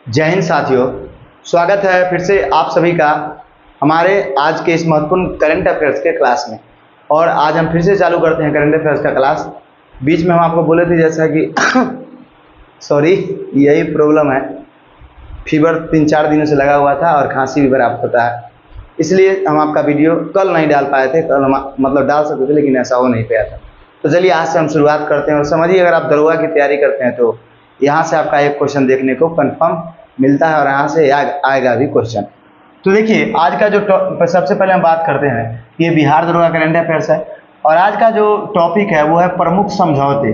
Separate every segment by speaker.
Speaker 1: जय हिंद साथियों, स्वागत है फिर से आप सभी का हमारे आज के इस महत्वपूर्ण करंट अफेयर्स के क्लास में। और आज हम फिर से चालू करते हैं करंट अफेयर्स का क्लास। बीच में हम आपको बोले थे जैसा कि सॉरी, यही प्रॉब्लम है, फीवर 3-4 दिनों से लगा हुआ था और खांसी भी बराबर होता है, इसलिए हम आपका वीडियो कल नहीं डाल पाए थे। कल हम मतलब डाल सकते थे लेकिन ऐसा हो नहीं पाया था। तो चलिए आज से हम शुरुआत करते हैं। और समझिए, अगर आप दरोगा की तैयारी करते हैं तो यहाँ से आपका एक क्वेश्चन देखने को कंफर्म मिलता है और यहाँ से आएगा भी क्वेश्चन। तो देखिए, आज का जो सबसे पहले हम बात करते हैं, ये बिहार दरोगा करंट अफेयर्स है। और आज का जो टॉपिक है वो है प्रमुख समझौते।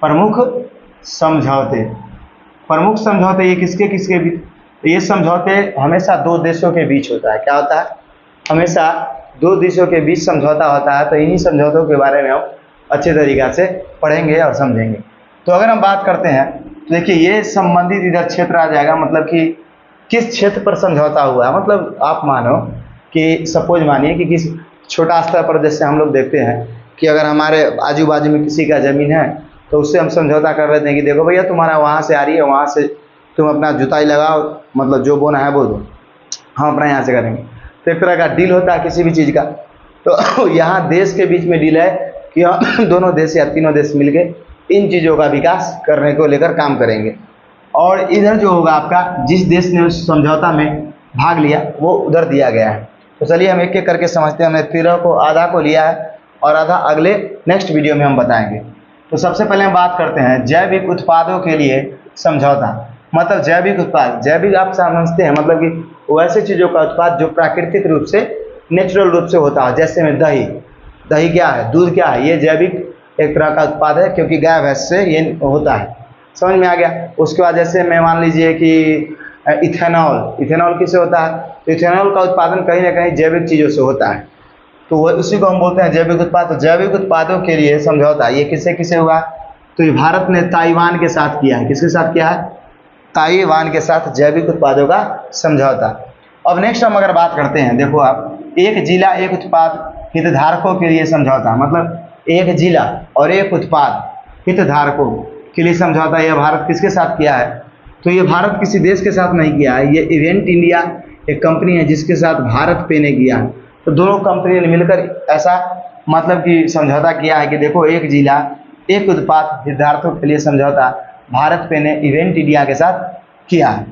Speaker 1: प्रमुख समझौते, प्रमुख समझौते ये किसके किसके बीच? ये समझौते हमेशा दो देशों के बीच होता है। क्या होता है? हमेशा दो देशों के बीच समझौता होता है। तो इन्हीं समझौतों के बारे में हम अच्छे तरीक़ा से पढ़ेंगे और समझेंगे। तो अगर हम बात करते हैं तो देखिए, ये संबंधित इधर क्षेत्र आ जाएगा, मतलब कि किस क्षेत्र पर समझौता हुआ है। मतलब आप मानो कि सपोज मानिए कि किस छोटा स्तर पर, जैसे हम लोग देखते हैं कि अगर हमारे आजू बाजू में किसी का ज़मीन है तो उससे हम समझौता कर लेते हैं कि देखो भैया, तुम्हारा वहाँ से आ रही है, वहाँ से तुम अपना जुताई लगाओ, मतलब जो बोना है वो दो, हम अपना यहाँ से करेंगे। तो एक तरह का डील होता है किसी भी चीज़ का। तो यहाँ देश के बीच में डील है कि हम दोनों देश या तीनों देश मिलके इन चीज़ों का विकास करने को लेकर काम करेंगे। और इधर जो होगा आपका, जिस देश ने उस समझौता में भाग लिया वो उधर दिया गया है। तो चलिए हम एक एक करके समझते हैं। हमने 13 को आधा को लिया है और आधा अगले नेक्स्ट वीडियो में हम बताएंगे। तो सबसे पहले हम बात करते हैं जैविक उत्पादों के लिए समझौता। मतलब जैविक उत्पाद, जैविक आप समझते हैं मतलब कि वैसे चीज़ों का उत्पाद जो प्राकृतिक रूप से, नेचुरल रूप से होता है। जैसे में दही, दही क्या है, दूध क्या है, ये जैविक एक तरह का उत्पाद है, क्योंकि गाय भैंस से ये होता है। समझ में आ गया? उसके बाद जैसे मैं मान लीजिए कि इथेनॉल, इथेनॉल किससे होता है? तो इथेनॉल का उत्पादन कहीं ना कहीं जैविक चीज़ों से होता है, तो वो उसी को हम बोलते हैं जैविक उत्पाद। तो जैविक उत्पादों के लिए समझौता ये किससे किससे हुआ? तो ये भारत ने ताइवान के साथ किया है। किसके साथ किया है? ताइवान के साथ जैविक उत्पादों का समझौता। अब नेक्स्ट हम अगर बात करते हैं, देखो आप, एक जिला एक उत्पाद हितधारकों के लिए समझौता। मतलब एक जिला और एक उत्पाद हितधारकों के लिए समझौता, यह भारत किसके साथ किया है? तो ये भारत किसी देश के साथ नहीं किया है, ये इवेंट इंडिया एक कंपनी है जिसके साथ भारत पे ने किया है। तो दोनों कंपनी ने मिलकर ऐसा मतलब कि समझौता किया है कि देखो, एक जिला एक उत्पाद हितधारकों के लिए समझौता भारत पे ने इवेंट इंडिया के साथ किया है।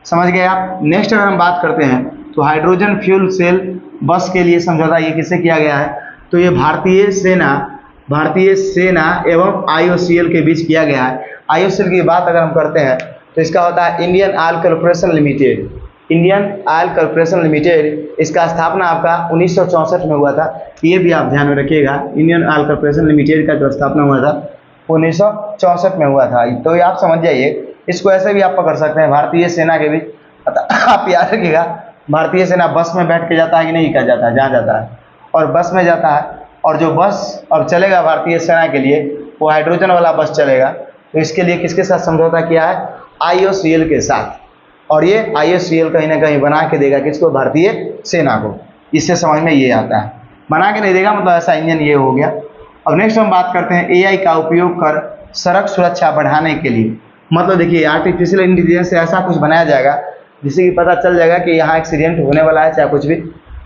Speaker 1: समझ गए आप? नेक्स्ट अगर हम बात करते हैं तो हाइड्रोजन फ्यूल सेल बस के लिए समझौता ये किससे किया गया है? तो ये भारतीय सेना एवं IOCL के बीच किया गया है। IOCL की बात अगर हम करते हैं तो इसका होता है Indian oil corporation limited. Indian oil corporation limited, इसका स्थापना आपका 1964 में हुआ था। ये भी आप ध्यान में रखिएगा, इंडियन ऑयल कॉर्पोरेशन लिमिटेड का जो स्थापना हुआ था 1964 में हुआ था। तो ये आप समझ जाइए, इसको ऐसे भी आप पकड़ सकते हैं, भारतीय सेना के बीच। आप याद रखिएगा, भारतीय सेना बस में बैठ के जाता है कि नहीं, क्या जाता है, जहाँ जाता है और बस में जाता है। और जो बस अब चलेगा भारतीय सेना के लिए वो हाइड्रोजन वाला बस चलेगा। तो इसके लिए किसके साथ समझौता किया है? IOCL के साथ। और ये IOCL कहीं ना कहीं बना के देगा किसको? भारतीय सेना को। इससे समझ में ये आता है, बना के नहीं देगा मतलब ऐसा इंजन ये हो गया। अब नेक्स्ट हम बात करते हैं AI का उपयोग कर सड़क सुरक्षा बढ़ाने के लिए। मतलब देखिए, आर्टिफिशियल इंटेलिजेंस से ऐसा कुछ बनाया जाएगा जिससे कि पता चल जाएगा कि यहाँ एक्सीडेंट होने वाला है चाहे कुछ भी।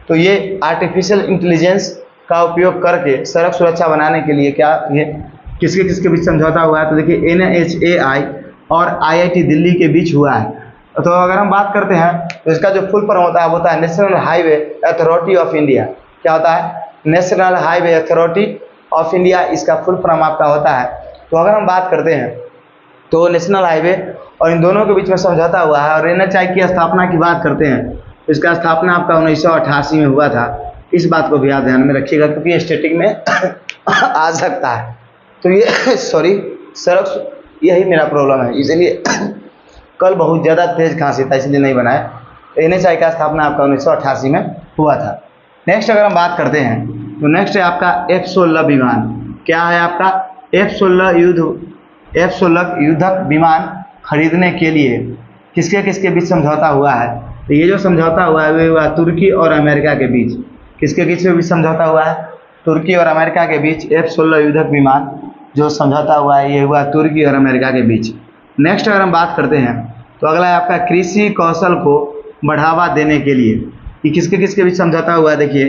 Speaker 1: तो ये आर्टिफिशियल इंटेलिजेंस का उपयोग करके सड़क सुरक्षा बनाने के लिए क्या ये किसके किसके बीच समझौता हुआ है? तो देखिए, NHAI और IIT दिल्ली के बीच हुआ है। तो अगर हम बात करते हैं तो इसका जो फुल फॉर्म होता है वो होता है national highway authority of India. क्या होता है? National highway authority of India, इसका फुल फॉर्म आपका होता है। तो अगर हम बात करते हैं तो नेशनल हाईवे और इन दोनों के बीच में समझौता हुआ है। और NHAI की स्थापना की बात करते हैं तो इसका स्थापना आपका 1988 में हुआ था। इस बात को भी आप ध्यान में रखिएगा क्योंकि स्टैटिक में आ सकता है। तो ये सॉरी, सड़क, यही मेरा प्रॉब्लम है, इसलिए कल बहुत ज़्यादा तेज खांसी था इसलिए नहीं बनाया। NHAI का स्थापना आपका 1988 में हुआ था। नेक्स्ट अगर हम बात करते हैं तो नेक्स्ट है आपका F-16 विमान। क्या है आपका? F-16 युद्धक विमान खरीदने के लिए किसके किसके बीच समझौता हुआ है? तो ये जो समझौता हुआ है वो हुआ तुर्की और अमेरिका के बीच। किसके बीच समझौता हुआ है? तुर्की और अमेरिका के बीच F-16 युद्धक विमान जो समझौता हुआ है ये हुआ तुर्की और अमेरिका के बीच। नेक्स्ट अगर हम बात करते हैं तो अगला है आपका कृषि कौशल को बढ़ावा देने के लिए, ये किसके किसके बीच समझौता हुआ है? देखिए,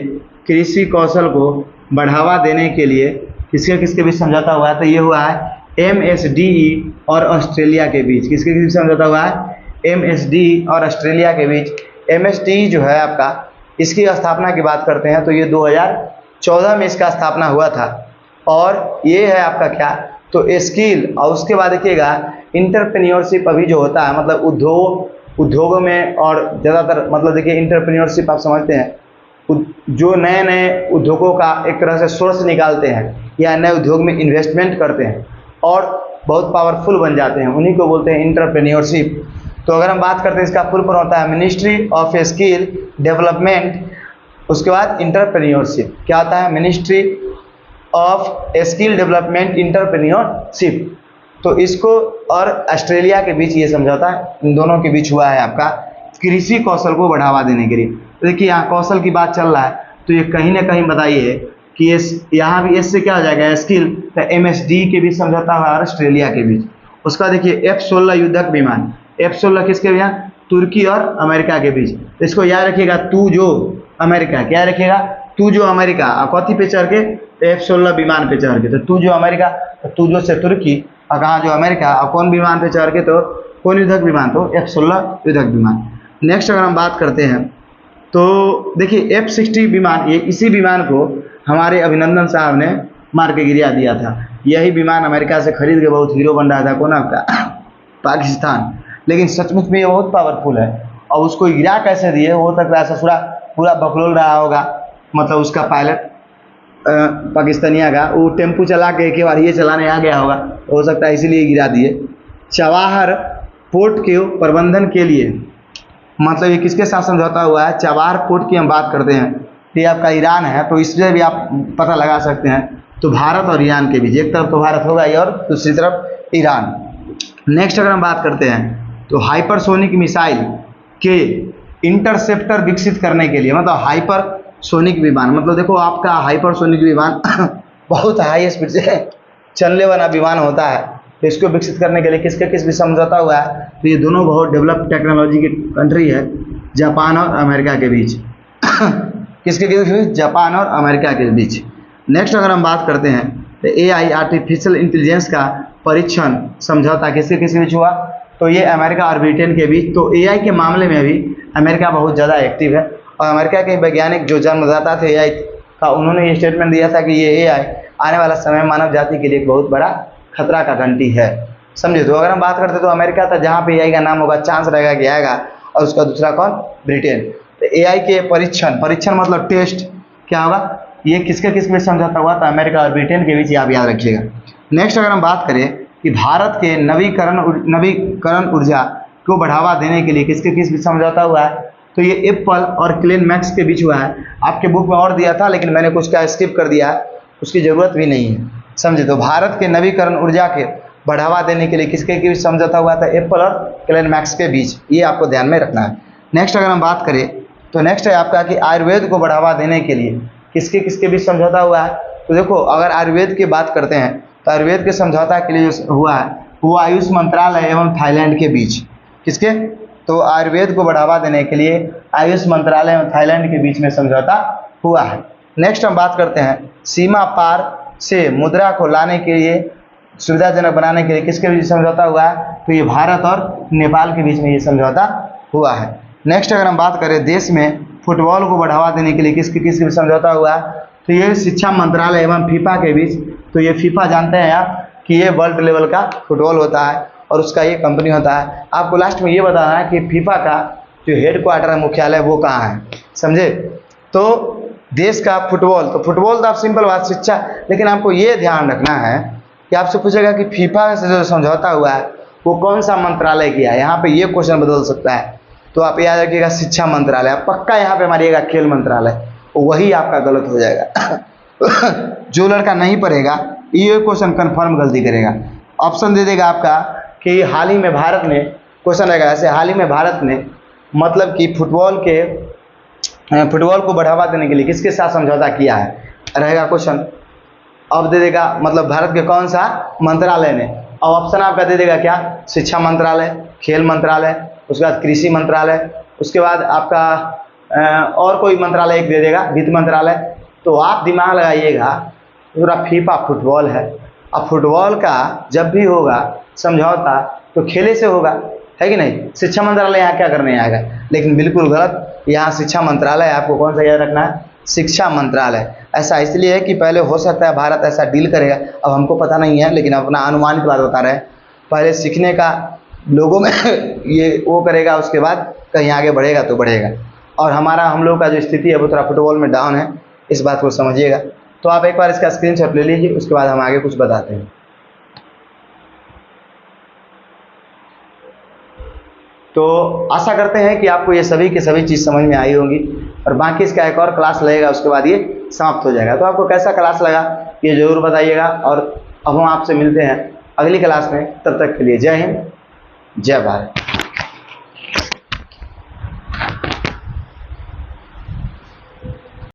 Speaker 1: कृषि कौशल को बढ़ावा देने के लिए किसके किसके बीच समझौता हुआ है? तो ये हुआ है MSDE और ऑस्ट्रेलिया के बीच। किसके बीच समझौता हुआ है? MSDE और ऑस्ट्रेलिया के बीच। MSDE जो है आपका, इसकी स्थापना की बात करते हैं तो ये 2014 में इसका स्थापना हुआ था। और ये है आपका क्या, तो स्किल, और उसके बाद देखिएगा इंटरप्रेन्योरशिप अभी जो होता है, मतलब उद्योगों में, और ज़्यादातर मतलब देखिए इंटरप्रेन्योरशिप आप समझते हैं, जो नए नए उद्योगों का एक तरह से सोर्स निकालते हैं या नए उद्योग में इन्वेस्टमेंट करते हैं और बहुत पावरफुल बन जाते हैं, उन्हीं को बोलते हैं इंटरप्रेन्योरशिप। तो अगर हम बात करते हैं, इसका फुल फॉर्म होता है मिनिस्ट्री ऑफ स्किल डेवलपमेंट, उसके बाद इंटरप्रेन्योरशिप। क्या होता है? Ministry of skill development entrepreneurship. तो इसको और ऑस्ट्रेलिया के बीच ये समझौता इन दोनों के बीच हुआ है आपका कृषि कौशल को बढ़ावा देने के लिए। तो देखिए यहाँ कौशल की बात चल रहा है, तो ये कहीं ना कहीं बताइए कि यहाँ भी इससे क्या हो जाएगा, स्किल, तो MSD के बीच समझौता हुआ और ऑस्ट्रेलिया के बीच। उसका देखिए F-16 युद्धक विमान, F-16 किसके बीच? तुर्की और अमेरिका के बीच। तो इसको याद रखिएगा, तू जो अमेरिका, क्या रखिएगा? तू जो अमेरिका, कौथी पे चढ़ के? F-16 विमान पे चढ़ के। तो तू जो अमेरिका, तू जो से तुर्की, और कहाँ जो अमेरिका, और कौन विमान पे चढ़ के? तो कौन युद्धक विमान? तो F-16 युद्धक विमान। नेक्स्ट अगर हम बात करते हैं तो देखिए F-60 विमान, ये इसी विमान को हमारे अभिनंदन साहब ने मार के गिरा दिया था। यही विमान अमेरिका से खरीद के बहुत हीरो बन रहा था, कौन आपका? पाकिस्तान। लेकिन सचमुच में ये बहुत पावरफुल है, और उसको गिरा कैसे दिए? हो सकता है ससुरा पूरा बकलोल रहा होगा, मतलब उसका पायलट पाकिस्तानिया का, वो टेम्पू चला के एक बार ये चलाने आ गया होगा, हो सकता है इसीलिए गिरा दिए। चवाहर पोर्ट के प्रबंधन के लिए, मतलब ये किसके साथ समझौता हुआ है? चवाहर पोर्ट की हम बात करते हैं, ये आपका ईरान है, तो इससे भी आप पता लगा सकते हैं। तो भारत और ईरान के बीच, एक तरफ तो भारत होगा ही और दूसरी तरफ ईरान। नेक्स्ट अगर हम बात करते हैं तो हाइपरसोनिक मिसाइल के इंटरसेप्टर विकसित करने के लिए, मतलब हाइपरसोनिक विमान, मतलब देखो आपका हाइपरसोनिक विमान बहुत हाई स्पीड से चलने वाला विमान होता है, तो इसको विकसित करने के लिए किसके किस भी समझौता हुआ है? तो ये दोनों बहुत डेवलप्ड टेक्नोलॉजी की कंट्री है, जापान और अमेरिका के बीच। किसके बीच? जापान और अमेरिका के बीच। नेक्स्ट अगर हम बात करते हैं तो AI आर्टिफिशियल इंटेलिजेंस का परीक्षण समझौता किसके किस बीच हुआ? तो ये अमेरिका और ब्रिटेन के बीच। तो AI के मामले में भी अमेरिका बहुत ज़्यादा एक्टिव है, और अमेरिका के वैज्ञानिक जो जन्मदाता थे AI का, उन्होंने ये स्टेटमेंट दिया था कि ये AI आने वाला समय मानव जाति के लिए एक बहुत बड़ा खतरा का घंटी है, समझे। तो अगर हम बात करते तो अमेरिका था जहाँ पे AI का नाम होगा, चांस रहेगा कि आएगा, और उसका दूसरा कौन? ब्रिटेन। तो AI के परीक्षण मतलब टेस्ट क्या होगा? ये किसके किस में समझौता हुआ? तो अमेरिका और ब्रिटेन के बीच, ये आप याद रखिएगा। नेक्स्ट अगर हम बात करें कि भारत के नवीकरण ऊर्जा को बढ़ावा देने के लिए किसके किस बीच समझौता हुआ है? तो ये एप्पल और क्लेन मैक्स के बीच हुआ है। आपके बुक में और दिया था, लेकिन मैंने कुछ का स्किप कर दिया है, उसकी ज़रूरत भी नहीं है, समझे। तो भारत के नवीकरण ऊर्जा के बढ़ावा देने के लिए किसके बीच समझौता हुआ था? एप्पल और क्लेन मैक्स के बीच, ये आपको ध्यान में रखना है। नेक्स्ट अगर हम बात करें तो नेक्स्ट है आपका कि आयुर्वेद को बढ़ावा देने के लिए किसके बीच समझौता हुआ है? तो देखो अगर आयुर्वेद की बात करते हैं तो आयुर्वेद के समझौता के लिए जो हुआ है वो आयुष मंत्रालय एवं थाईलैंड के बीच। किसके? तो आयुर्वेद को बढ़ावा देने के लिए आयुष मंत्रालय एवं थाईलैंड के बीच में समझौता हुआ है। नेक्स्ट हम बात करते हैं सीमा पार से मुद्रा को लाने के लिए, सुविधाजनक बनाने के लिए किसके बीच समझौता हुआ है? तो ये भारत और नेपाल के बीच में ये समझौता हुआ है। नेक्स्ट अगर हम बात करें देश में फुटबॉल को बढ़ावा देने के लिए किसके बीच समझौता हुआ है? तो ये शिक्षा मंत्रालय एवं फीफा के बीच। तो ये फीफा जानते हैं आप कि ये वर्ल्ड लेवल का फुटबॉल होता है और उसका ये कंपनी होता है। आपको लास्ट में ये बताना है कि फीफा का जो हेड क्वार्टर है, मुख्यालय, वो कहाँ है, समझे। तो देश का फुटबॉल, तो फुटबॉल तो आप सिंपल बात शिक्षा, लेकिन आपको ये ध्यान रखना है कि आपसे पूछेगा कि फीफा से जो समझौता हुआ है वो कौन सा मंत्रालय किया है। यहाँ पे ये क्वेश्चन बदल सकता है, तो आप याद रखिएगा शिक्षा मंत्रालय। आप पक्का यहाँ पे मारिएगा खेल मंत्रालय, वही आपका गलत हो जाएगा। जो लड़का नहीं पढ़ेगा ये क्वेश्चन कंफर्म गलती करेगा। ऑप्शन दे देगा आपका कि हाल ही में भारत ने, क्वेश्चन रहेगा ऐसे, हाल ही में भारत ने मतलब कि फुटबॉल को बढ़ावा देने के लिए किसके साथ समझौता किया है, रहेगा क्वेश्चन। अब दे देगा मतलब भारत के कौन सा मंत्रालय ने, अब ऑप्शन आपका दे देगा क्या, शिक्षा मंत्रालय, खेल मंत्रालय, उसके बाद कृषि मंत्रालय, उसके बाद आपका और कोई मंत्रालय एक दे देगा, वित्त मंत्रालय। तो आप दिमाग लगाइएगा, पूरा फीफा फुटबॉल है। अब फुटबॉल का जब भी होगा समझौता तो खेले से होगा, है कि नहीं। शिक्षा मंत्रालय यहाँ क्या करने आएगा, लेकिन बिल्कुल गलत। यहाँ शिक्षा मंत्रालय, आपको कौन सा याद रखना है, शिक्षा मंत्रालय। ऐसा इसलिए है कि पहले हो सकता है भारत ऐसा डील करेगा, अब हमको पता नहीं है, लेकिन अपना अनुमानित बात बता रहे हैं। पहले सीखने का लोगों में ये वो करेगा, उसके बाद कहीं आगे बढ़ेगा तो बढ़ेगा। और हम लोग का जो स्थिति है वो थोड़ा फुटबॉल में डाउन है, इस बात को समझिएगा। तो आप एक बार इसका स्क्रीनशॉट ले लीजिए, उसके बाद हम आगे कुछ बताते हैं। तो आशा करते हैं कि आपको ये सभी की सभी चीज़ समझ में आई होंगी, और बाकी इसका एक और क्लास लगेगा, उसके बाद ये समाप्त हो जाएगा। तो आपको कैसा क्लास लगा ये ज़रूर बताइएगा, और अब हम आपसे मिलते हैं अगली क्लास में। तब तक के लिए जय हिंद, जय भारत।